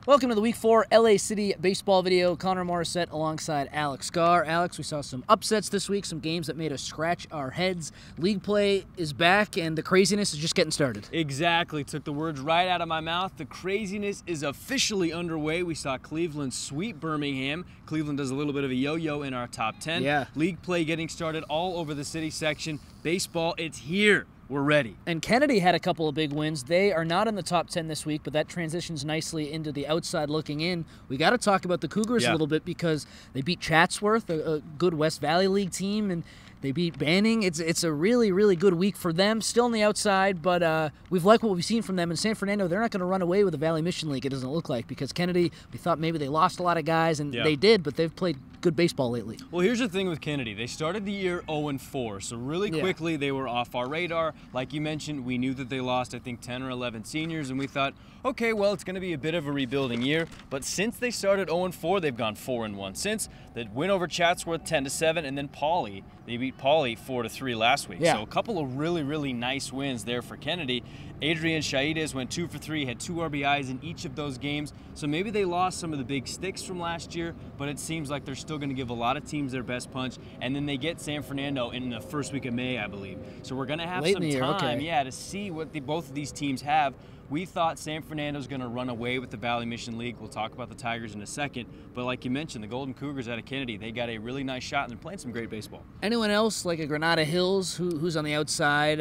Welcome to the Week 4 LA City baseball video. Connor Morissette alongside Alex Garr. Alex, we saw some upsets this week, some games that made us scratch our heads. League play is back, and the craziness is just getting started. Exactly. Took the words right out of my mouth. The craziness is officially underway. We saw Cleveland sweep Birmingham. Cleveland does a little bit of a yo-yo in our top 10. Yeah. League play getting started all over the city section. Baseball, it's here. We're ready. And Kennedy had a couple of big wins. They are not in the top 10 this week, but that transitions nicely into the outside looking in. We got to talk about the Cougars a little bit because they beat Chatsworth, a good West Valley League team, and they beat Banning. It's a really, really good week for them. Still on the outside, but we've liked what we've seen from them. In San Fernando, they're not going to run away with the Valley Mission League, it doesn't look like, because Kennedy, we thought maybe they lost a lot of guys, and they did, but they've played good baseball lately. Well, here's the thing with Kennedy. They started the year 0-4, so really quickly they were off our radar. Like you mentioned, we knew that they lost, I think, 10 or 11 seniors, and we thought, okay, well, it's going to be a bit of a rebuilding year. But since they started 0-4, they've gone 4-1 since. The win over Chatsworth 10-7, and then Paulie, they beat Paulie 4-3 last week. So a couple of really, really nice wins there for Kennedy. Adrian Shaides went 2 for 3, had 2 RBIs in each of those games. So maybe they lost some of the big sticks from last year, but it seems like they're still going to give a lot of teams their best punch. And then they get San Fernando in the first week of May, I believe. So we're going to have some time, to see what both of these teams have. We thought San Fernando's going to run away with the Valley Mission League. We'll talk about the Tigers in a second. But like you mentioned, the Golden Cougars out of Kennedy, they got a really nice shot, and they're playing some great baseball. Anyone else, like a Granada Hills, who's on the outside,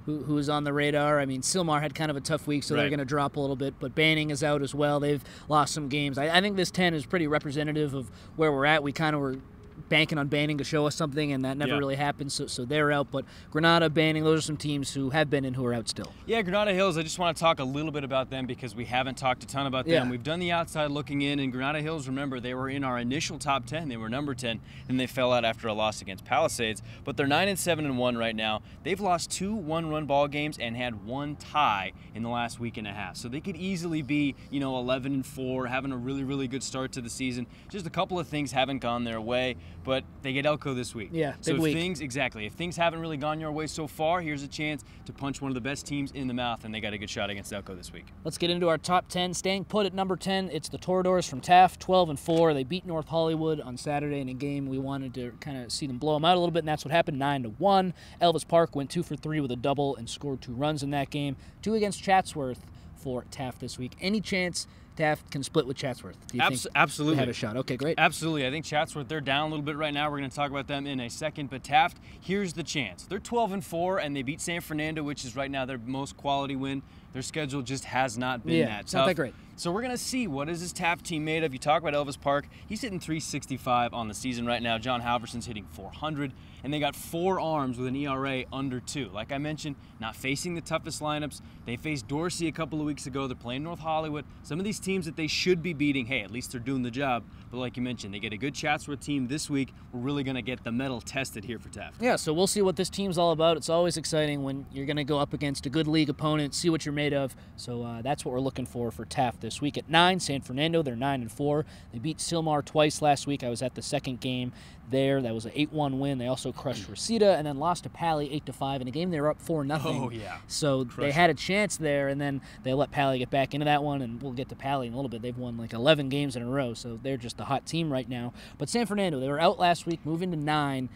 who's on the radar? I mean, Silmar had kind of a tough week, so they're going to drop a little bit. But Banning is out as well. They've lost some games. I think this 10 is pretty representative of where we're at. We kind of were banking on Banning to show us something, and that never really happened, so they're out. But Granada, Banning, those are some teams who have been and who are out still. Yeah, Granada Hills, I just want to talk a little bit about them because we haven't talked a ton about them. We've done the outside looking in, and Granada Hills, remember, they were in our initial top 10. They were number 10, and they fell out after a loss against Palisades. But they're 9-7-1 right now. They've lost 2 one-run ball games and had 1 tie in the last week and a half. So they could easily be, 11-4, having a really, really good start to the season. Just a couple of things haven't gone their way, but they get Elko this week. Yeah, so big week. If things haven't really gone your way so far, here's a chance to punch one of the best teams in the mouth, and they got a good shot against Elko this week. Let's get into our top 10. Staying put at number 10, it's the Toradors from Taft, 12-4. They beat North Hollywood on Saturday in a game we wanted to kind of see them blow them out a little bit, and that's what happened, 9-1. Elvis Park went 2 for 3 with a double and scored 2 runs in that game. 2 against Chatsworth for Taft this week. Any chance Taft can split with Chatsworth? Do you think absolutely. They have a shot? Okay, great. Absolutely. I think Chatsworth, they're down a little bit right now. We're going to talk about them in a second. But Taft, here's the chance. They're 12-4, and they beat San Fernando, which is right now their most quality win. Their schedule just has not been that tough. Not that great. So we're going to see, what is this Taft team made of? You talk about Elvis Park. He's hitting .365 on the season right now. John Halverson's hitting .400. And they got 4 arms with an ERA under 2. Like I mentioned, not facing the toughest lineups. They faced Dorsey a couple of weeks ago. They're playing North Hollywood. Some of these teams that they should be beating, hey, at least they're doing the job. But like you mentioned, they get a good Chatsworth team this week. We're really going to get the metal tested here for Taft. Yeah, so we'll see what this team's all about. It's always exciting when you're going to go up against a good league opponent, see what you're made of. So that's what we're looking for Taft this week. At 9, San Fernando, they're 9-4. They beat Silmar twice last week. I was at the second game there. That was an 8-1 win. They also crushed Reseda and then lost to Pally 8-5 in a game they were up 4-0. Oh, yeah. So they had a chance there, and then they let Pally get back into that one, and we'll get to Pally in a little bit. They've won like 11 games in a row, so they're just the hot team right now. But San Fernando, they were out last week, moving to 9.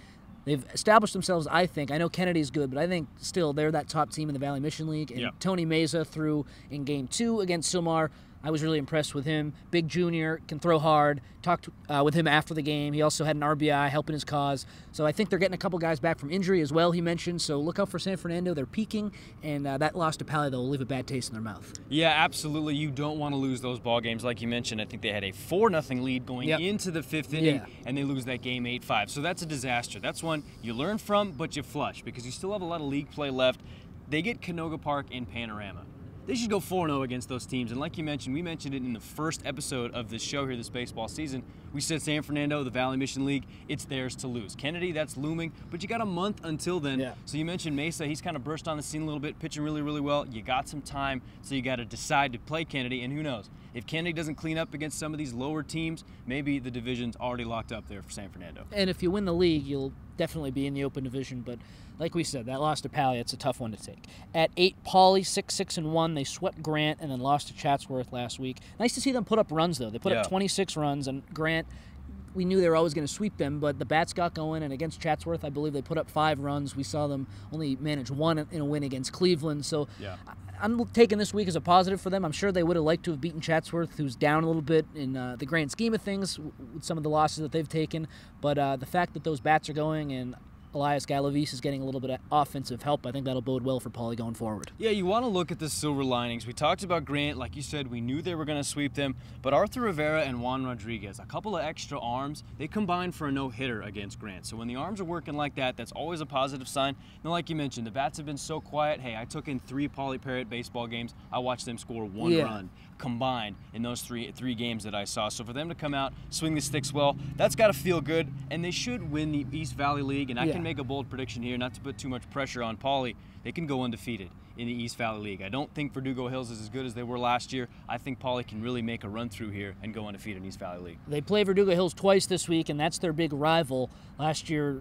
They've established themselves, I think. I know Kennedy's good, but I think still they're that top team in the Valley Mission League. And Tony Meza threw in Game 2 against Silmar. I was really impressed with him. Big junior, can throw hard. Talked with him after the game. He also had an RBI helping his cause. So I think they're getting a couple guys back from injury as well, he mentioned. So look out for San Fernando. They're peaking, and that loss to Pally, though, will leave a bad taste in their mouth. Yeah, absolutely. You don't want to lose those ball games. Like you mentioned, I think they had a 4-0 lead going into the 5th inning, and they lose that game 8-5. So that's a disaster. That's one you learn from, but you flush because you still have a lot of league play left. They get Canoga Park in Panorama. They should go 4-0 against those teams. And like you mentioned, we mentioned it in the first episode of this show here this baseball season. We said San Fernando, the Valley Mission League, it's theirs to lose. Kennedy, that's looming, but you got a month until then. So you mentioned Mesa, he's kind of burst on the scene a little bit, pitching really, really well. You got some time, so you got to decide to play Kennedy, and who knows? if Kennedy doesn't clean up against some of these lower teams, maybe the division's already locked up there for San Fernando. And if you win the league, you'll definitely be in the open division. But like we said, that loss to Paulie, it's a tough one to take. At 8, Paulie, 6-6-1. They swept Grant and then lost to Chatsworth last week. Nice to see them put up runs, though. They put up 26 runs, and Grant, we knew they were always going to sweep them, but the bats got going, and against Chatsworth, I believe they put up 5 runs. We saw them only manage 1 in a win against Cleveland. So I'm taking this week as a positive for them. I'm sure they would have liked to have beaten Chatsworth, who's down a little bit in the grand scheme of things with some of the losses that they've taken. But the fact that those bats are going and Elias Galavis is getting a little bit of offensive help, I think that'll bode well for Paulie going forward. Yeah, you want to look at the silver linings. We talked about Grant. Like you said, we knew they were going to sweep them. But Arthur Rivera and Juan Rodriguez, a couple of extra arms, they combined for a no-hitter against Grant. So when the arms are working like that, that's always a positive sign. And like you mentioned, the bats have been so quiet. Hey, I took in 3 Paulie Parrott baseball games. I watched them score 1 run combined in those three games that I saw. So for them to come out, swing the sticks well, that's got to feel good. And they should win the East Valley League. And I can make a bold prediction here, not to put too much pressure on Paulie. They can go undefeated in the East Valley League. I don't think Verdugo Hills is as good as they were last year. I think Paulie can really make a run through here and go undefeated in East Valley League. They play Verdugo Hills twice this week, and that's their big rival. Last year,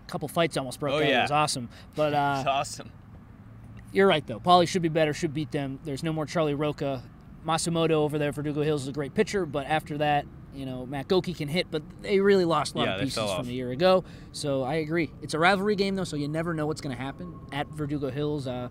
a couple fights almost broke out. It was awesome. But it's awesome. You're right, though. Paulie should be better, should beat them. There's no more Charlie Roca. Masamoto over there for Verdugo Hills is a great pitcher, but after that, you know, Matt Goki can hit, but they really lost a lot of pieces from a year ago. So I agree. It's a rivalry game, though, so you never know what's going to happen at Verdugo Hills. It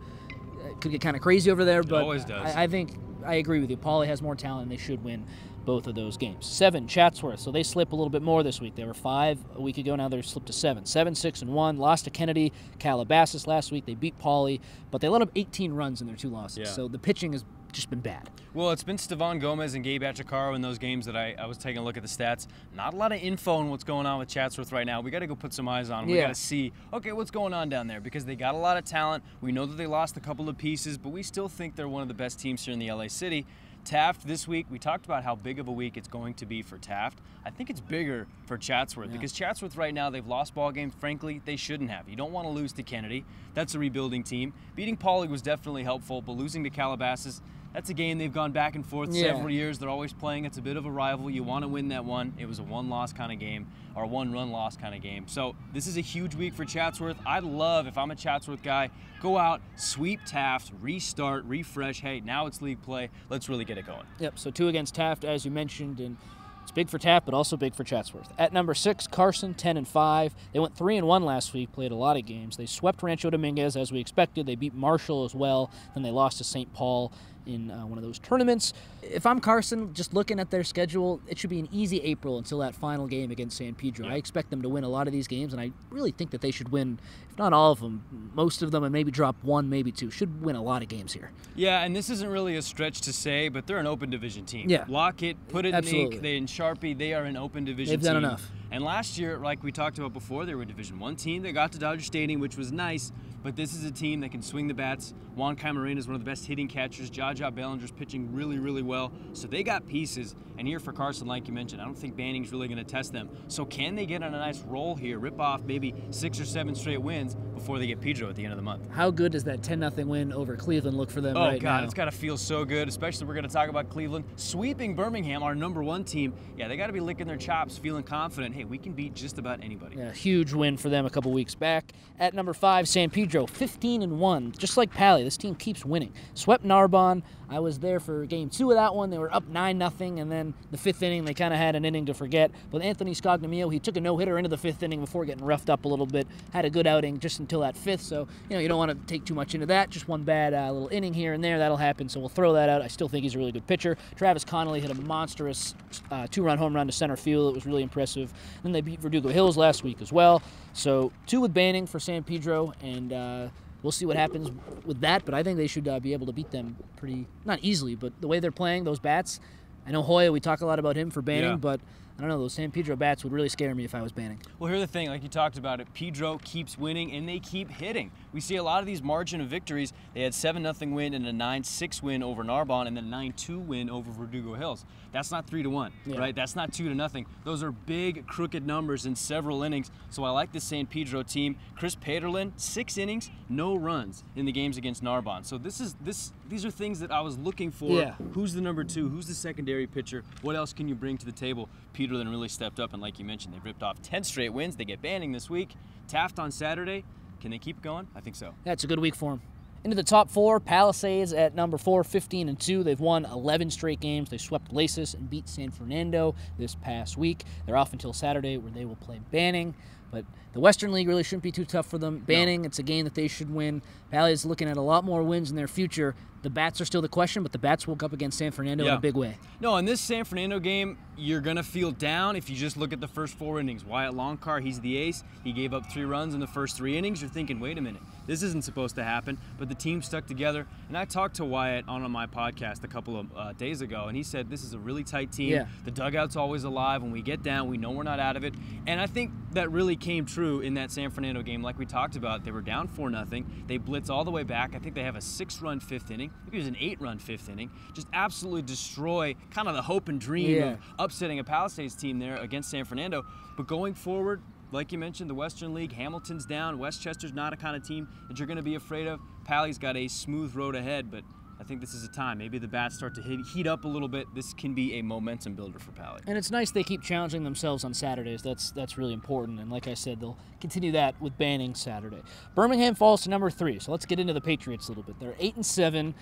could get kind of crazy over there, but it always does. I think I agree with you. Paulie has more talent, and they should win both of those games. 7, Chatsworth. So they slip a little bit more this week. They were 5 a week ago. Now they're slipped to 7. 7-6-1. Lost to Kennedy, Calabasas last week. They beat Paulie, but they let up 18 runs in their 2 losses. So the pitching has just been bad. Well, it's been Stevan Gomez and Gabe Achicaro in those games that I was taking a look at the stats. Not a lot of info on what's going on with Chatsworth right now. We got to go put some eyes on them. We got to see, okay, what's going on down there, because they got a lot of talent. We know that they lost a couple of pieces, but we still think they're one of the best teams here in the LA City. Taft this week, we talked about how big of a week it's going to be for Taft. I think it's bigger for Chatsworth because Chatsworth right now, they've lost ball games. Frankly, they shouldn't have. You don't want to lose to Kennedy. That's a rebuilding team. Beating Paulie was definitely helpful, but losing to Calabasas, that's a game they've gone back and forth several years. They're always playing. It's a bit of a rival. You want to win that one. It was a one-loss kind of game, or a one-run loss kind of game. So this is a huge week for Chatsworth. I'd love, if I'm a Chatsworth guy, go out, sweep Taft, restart, refresh. Hey, now it's league play. Let's really get it going. Yep, so 2 against Taft, as you mentioned, and it's big for Taft, but also big for Chatsworth. At number 6, Carson, 10-5. They went 3-1 last week, played a lot of games. They swept Rancho Dominguez, as we expected. They beat Marshall as well. Then they lost to St. Paul in one of those tournaments. If I'm Carson, just looking at their schedule, it should be an easy April until that final game against San Pedro. I expect them to win a lot of these games, and I really think that they should win, if not all of them, most of them, and maybe drop 1, maybe 2. Should win a lot of games here. Yeah, and this isn't really a stretch to say, but they're an open division team. Lock it, put it in ink, they in Sharpie, they are an open division team. They've done enough. And last year, like we talked about before, they were a Division I team. They got to Dodger Stadium, which was nice, but this is a team that can swing the bats. Juan Camarena is one of the best hitting catchers. Jaja Bellinger's pitching really, really well. So they got pieces. And here for Carson, like you mentioned, I don't think Banning's really going to test them. So can they get on a nice roll here, rip off maybe 6 or 7 straight wins before they get Pedro at the end of the month? How good does that 10-0 win over Cleveland look for them right now? Oh, God, it's got to feel so good, especially we're going to talk about Cleveland sweeping Birmingham, our number 1 team. Yeah, they got to be licking their chops, feeling confident. Hey, we can beat just about anybody. Yeah, huge win for them a couple weeks back. At number 5, San Pedro, 15-1. Just like Paulie, this team keeps winning. Swept Narbonne. I was there for game 2 of that one. They were up 9-0, and then the 5th inning, they kind of had an inning to forget. But Anthony Scognamio, he took a no-hitter into the 5th inning before getting roughed up a little bit. Had a good outing just until that 5th, so you don't want to take too much into that. Just one bad little inning here and there. That'll happen, so we'll throw that out. I still think he's a really good pitcher. Travis Connolly hit a monstrous 2-run home run to center field. It was really impressive. Then they beat Verdugo Hills last week as well. So 2 with Banning for San Pedro, and we'll see what happens with that, but I think they should be able to beat them pretty, not easily, but the way they're playing, those bats. I know Hoya, we talk a lot about him for Banning, but I don't know, those San Pedro bats would really scare me if I was Banning. Well, here's the thing, like you talked about it, Pedro keeps winning and they keep hitting. We see a lot of these margin of victories. They had 7-0 win and a 9-6 win over Narbonne and then a 9-2 win over Verdugo Hills. That's not 3-1, right? That's not 2-0. Those are big, crooked numbers in several innings. So I like this San Pedro team. Chris Pederlin, 6 innings, no runs in the games against Narbonne. So these are things that I was looking for. Yeah. Who's the number 2? Who's the secondary pitcher? What else can you bring to the table? Pederlin really stepped up, and like you mentioned, they've ripped off 10 straight wins. They get Banning this week. Taft on Saturday. Can they keep going? I think so. That's a good week for them. Into the top 4, Palisades at number 4, 15-2. They've won 11 straight games. They swept Laces and beat San Fernando this past week. They're off until Saturday, where they will play Banning. But the Western League really shouldn't be too tough for them. Banning, it's a game that they should win. Palisades looking at a lot more wins in their future. The bats are still the question, but the bats woke up against San Fernando in a big way. No, in this San Fernando game, you're going to feel down if you just look at the first 4 innings. Wyatt Longcar, he's the ace. He gave up 3 runs in the first 3 innings. You're thinking, wait a minute, this isn't supposed to happen. But the team stuck together. And I talked to Wyatt on my podcast a couple of days ago, and he said this is a really tight team. Yeah. The dugout's always alive. When we get down, we know we're not out of it. And I think that really came true in that San Fernando game. Like we talked about, they were down 4-0. They blitz all the way back. I think they have a 6-run 5th inning. Maybe it was an 8-run 5th inning. Just absolutely destroy kind of the hope and dream of upsetting a Palisades team there against San Fernando. But going forward, like you mentioned, the Western League, Hamilton's down. Westchester's not a kind of team that you're going to be afraid of. Pally's got a smooth road ahead, but I think this is a time. Maybe the bats start to heat up a little bit. This can be a momentum builder for Pally. And it's nice they keep challenging themselves on Saturdays. That's really important. And like I said, they'll continue that with Banning Saturday. Birmingham falls to number 3. So let's get into the Patriots a little bit. They're 8-7.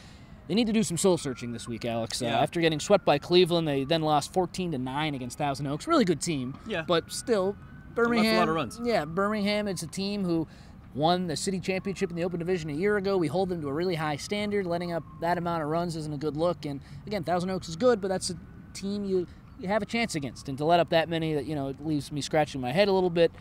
They need to do some soul searching this week, Alex. After getting swept by Cleveland, they then lost 14-9 against Thousand Oaks. Really good team. Yeah. But still, Birmingham. Left a lot of runs. Yeah, Birmingham is a team who won the city championship in the Open Division a year ago. We hold them to a really high standard. Letting up that amount of runs isn't a good look. And again, Thousand Oaks is good, but that's a team you have a chance against. And to let up that many, it leaves me scratching my head a little bit.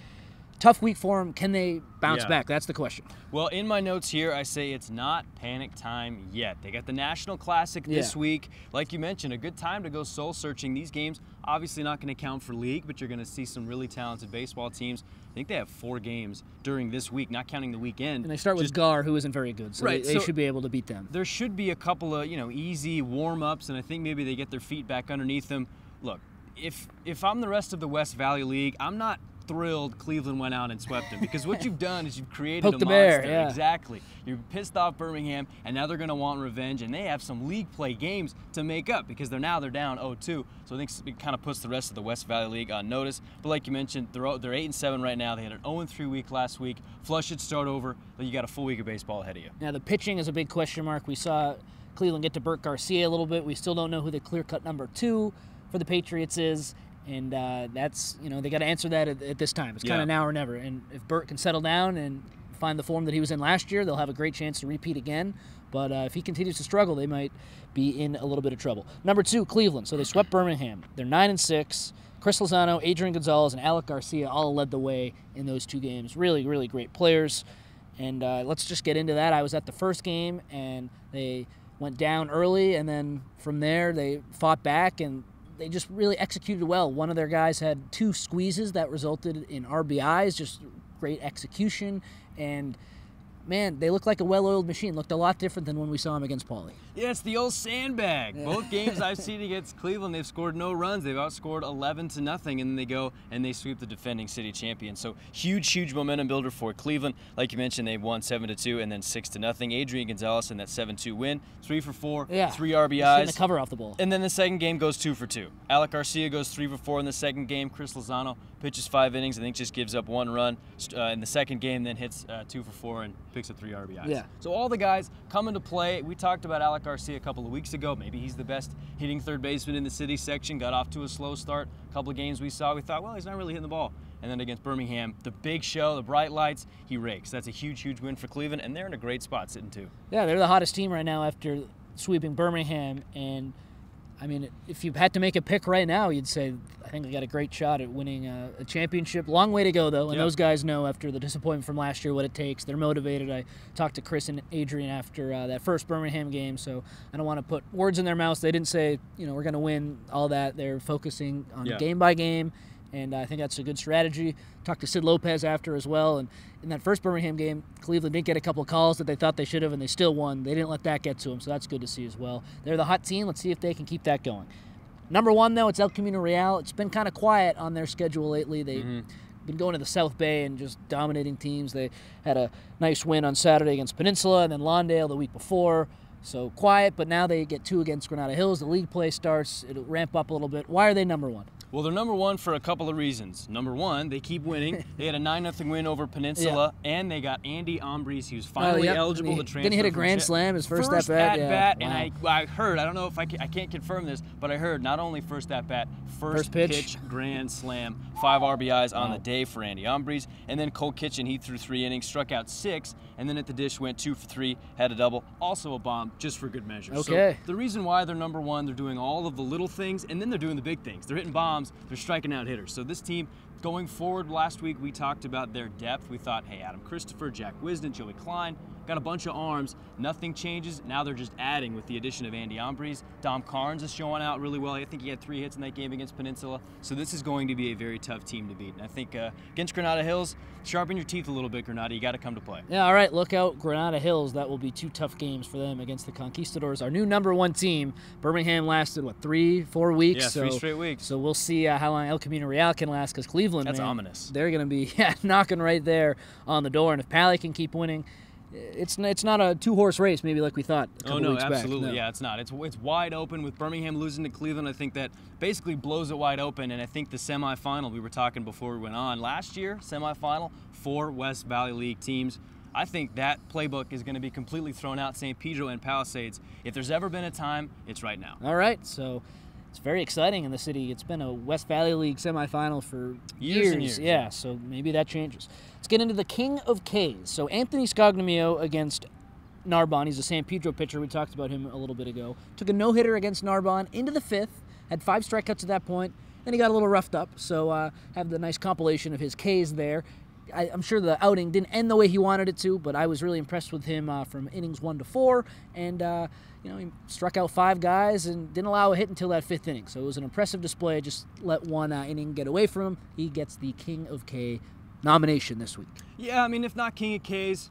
Tough week for them. Can they bounce back? That's the question. Well, in my notes here, I say it's not panic time yet. They got the National Classic this week. Like you mentioned, a good time to go soul searching. These games obviously not going to count for league, but you're going to see some really talented baseball teams. I think they have 4 games during this week, not counting the weekend. And they start with Gar, who isn't very good, so they should be able to beat them. There should be a couple of easy warm-ups, and I think maybe they get their feet back underneath them. Look, if I'm the rest of the West Valley League, I'm not thrilled Cleveland went out and swept them, because what you've done is you've created a monster. Bear, Exactly. You're pissed off Birmingham, and now they're going to want revenge, and they have some league play games to make up, because they're down 0-2. So I think it kind of puts the rest of the West Valley League on notice. But like you mentioned, they're 8-7 right now. They had an 0-3 week last week. Flush should start over, but you got a full week of baseball ahead of you. Now the pitching is a big question mark. We saw Cleveland get to Bert Garcia a little bit. We still don't know who the clear-cut number 2 for the Patriots is. And that's, they got to answer that at this time. It's kind of now or never. And if Bert can settle down and find the form that he was in last year, they'll have a great chance to repeat again. But if he continues to struggle, they might be in a little bit of trouble. Number 2, Cleveland. So they swept Birmingham. They're 9-6. Chris Lozano, Adrian Gonzalez, and Alec Garcia all led the way in those 2 games. Really, really great players. And let's just get into that. I was at the first game, and they went down early, and then from there they fought back, and they just really executed well. One of their guys had 2 squeezes that resulted in RBIs, just great execution. And, man, they look like a well-oiled machine. Looked a lot different than when we saw them against Paulie. Yeah, it's the old sandbag. Yeah. Both games I've seen against Cleveland, they've scored no runs. They've outscored 11-0, and then they go and they sweep the defending city champion. So huge momentum builder for Cleveland. Like you mentioned, they've won 7-2 and then 6-0. Adrian Gonzalez in that 7-2 win, 3 for 4, 3 RBIs. The cover off the ball. And then the second game goes 2 for 2. Alec Garcia goes 3 for 4 in the second game. Chris Lozano pitches 5 innings. I think just gives up 1 run in the second game, then hits 2 for 4 and picks up 3 RBIs. Yeah. So all the guys come into play. We talked about Alec Garcia a couple of weeks ago. Maybe he's the best hitting third baseman in the city section. Got off to a slow start. A couple of games we saw, we thought, well, he's not really hitting the ball. And then against Birmingham, the big show, the bright lights, he rakes. That's a huge win for Cleveland, and they're in a great spot sitting 2. Yeah, they're the hottest team right now after sweeping Birmingham, and I mean, if you had to make a pick right now, you'd say, I think we got a great shot at winning a championship. Long way to go, though, and those guys know after the disappointment from last year what it takes. They're motivated. I talked to Chris and Adrian after that first Birmingham game, so I don't want to put words in their mouths. They didn't say, we're going to win, all that. They're focusing on game by game, and I think that's a good strategy. Talked to Sid Lopez after as well, and in that first Birmingham game, Cleveland didn't get a couple of calls that they thought they should have, and they still won. They didn't let that get to them, so that's good to see as well. They're the hot team. Let's see if they can keep that going. Number 1, though, it's El Camino Real. It's been kind of quiet on their schedule lately. They've been going to the South Bay and just dominating teams. They had a nice win on Saturday against Peninsula and then Lawndale the week before. So quiet, but now they get 2 against Granada Hills. The league play starts. It'll ramp up a little bit. Why are they number 1? Well, they're number 1 for a couple of reasons. Number 1, they keep winning. They had a 9-0 win over Peninsula, and they got Andy Ombries, who's finally eligible to transfer. Didn't he hit a grand slam his first at bat? Wow. And I heard, I don't know if I can't confirm this, but I heard not only first at bat, first pitch grand slam, 5 RBIs on the day for Andy Ombries, and then Cole Kitchen, he threw 3 innings, struck out 6, and then at the dish went 2 for 3, had a double, also a bomb, just for good measure. Okay. So the reason why they're number 1, they're doing all of the little things, and then they're doing the big things. They're hitting bombs, they're striking out hitters. So this team, going forward, last week we talked about their depth. We thought, hey, Adam Christopher, Jack Wisden, Joey Klein, got a bunch of arms. Nothing changes. Now they're just adding with the addition of Andy Ombries. Dom Carnes is showing out really well. I think he had 3 hits in that game against Peninsula. So this is going to be a very tough team to beat. And I think against Granada Hills, sharpen your teeth a little bit, Granada. You got to come to play. Yeah, all right. Look out, Granada Hills. That will be 2 tough games for them against the Conquistadors. Our new number 1 team. Birmingham lasted, 3-4 weeks? Yeah, 3 straight weeks. So we'll see how long El Camino Real can last, because Cleveland, that's ominous. They're going to be knocking right there on the door. And if Paulie can keep winning, it's not a 2-horse race maybe like we thought a couple weeks absolutely. back. No. Yeah, it's not. It's wide open with Birmingham losing to Cleveland. I think that basically blows it wide open, and I think the semifinal, we were talking before we went on, last year, semifinal, 4 West Valley League teams. I think that playbook is going to be completely thrown out, St. Pedro and Palisades. If there's ever been a time, it's right now. All right, so it's very exciting in the city. It's been a West Valley League semifinal for years and years. Yeah, so maybe that changes. Let's get into the King of K's. So Anthony Scognomio against Narbonne. He's a San Pedro pitcher. We talked about him a little bit ago. Took a no-hitter against Narbonne into the 5th. Had 5 strikeouts at that point. Then he got a little roughed up. So have the nice compilation of his K's there. I'm sure the outing didn't end the way he wanted it to, but I was really impressed with him from innings 1 to 4. And he struck out 5 guys and didn't allow a hit until that 5th inning. So it was an impressive display. Just let 1 inning get away from him. He gets the King of K nomination this week. Yeah, I mean, if not King of K's,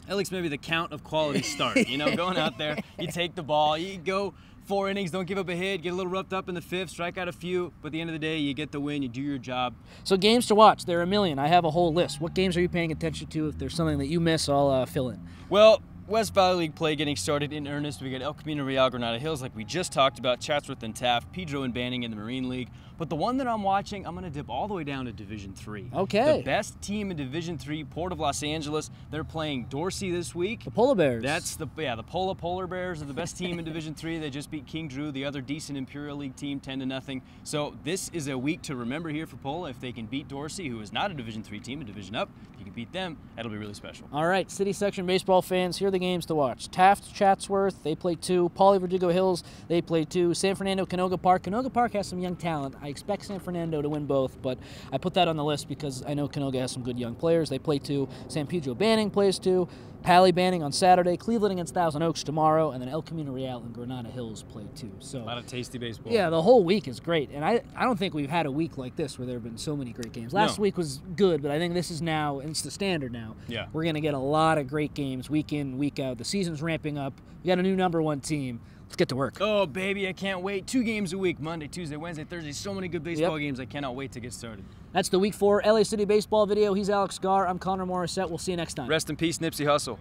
at least maybe the count of quality start. Going out there, you take the ball, you go 4 innings, don't give up a hit, get a little roughed up in the 5th, strike out a few, but at the end of the day, you get the win, you do your job. So games to watch, there are a million. I have a whole list. What games are you paying attention to? If there's something that you miss, I'll fill in. Well, West Valley League play getting started in earnest. We got El Camino Real, Granada Hills, like we just talked about, Chatsworth and Taft, Pedro and Banning in the Marine League. But the one that I'm watching, I'm going to dip all the way down to Division 3. Okay. The best team in Division 3, Port of Los Angeles. They're playing Dorsey this week. The Polar Bears. That's the Polar Bears are the best team in Division 3. They just beat King Drew, the other decent Imperial League team, 10-0. So this is a week to remember here for Pola. If they can beat Dorsey, who is not a Division 3 team, a division up, if you can beat them, that'll be really special. All right, City Section baseball fans, here are the games to watch. Taft, Chatsworth, they play 2. Paulie, Verdugo Hills, they play 2. San Fernando, Canoga Park. Canoga Park has some young talent. I expect San Fernando to win both, but I put that on the list because I know Canoga has some good young players. They play 2. San Pedro Banning plays 2. Paulie Banning on Saturday. Cleveland against Thousand Oaks tomorrow, and then El Camino Real and Granada Hills play 2. So a lot of tasty baseball. Yeah, the whole week is great, and I don't think we've had a week like this where there have been so many great games. Last week was good, but I think this is now, it's the standard now. Yeah. We're going to get a lot of great games week in, week out. The season's ramping up. We got a new number 1 team. Let's get to work. Oh, baby, I can't wait. 2 games a week, Monday, Tuesday, Wednesday, Thursday. So many good baseball games. I cannot wait to get started. That's the Week 4 LA City Baseball video. He's Alex Gar. I'm Connor Morissette. We'll see you next time. Rest in peace, Nipsey Hussle.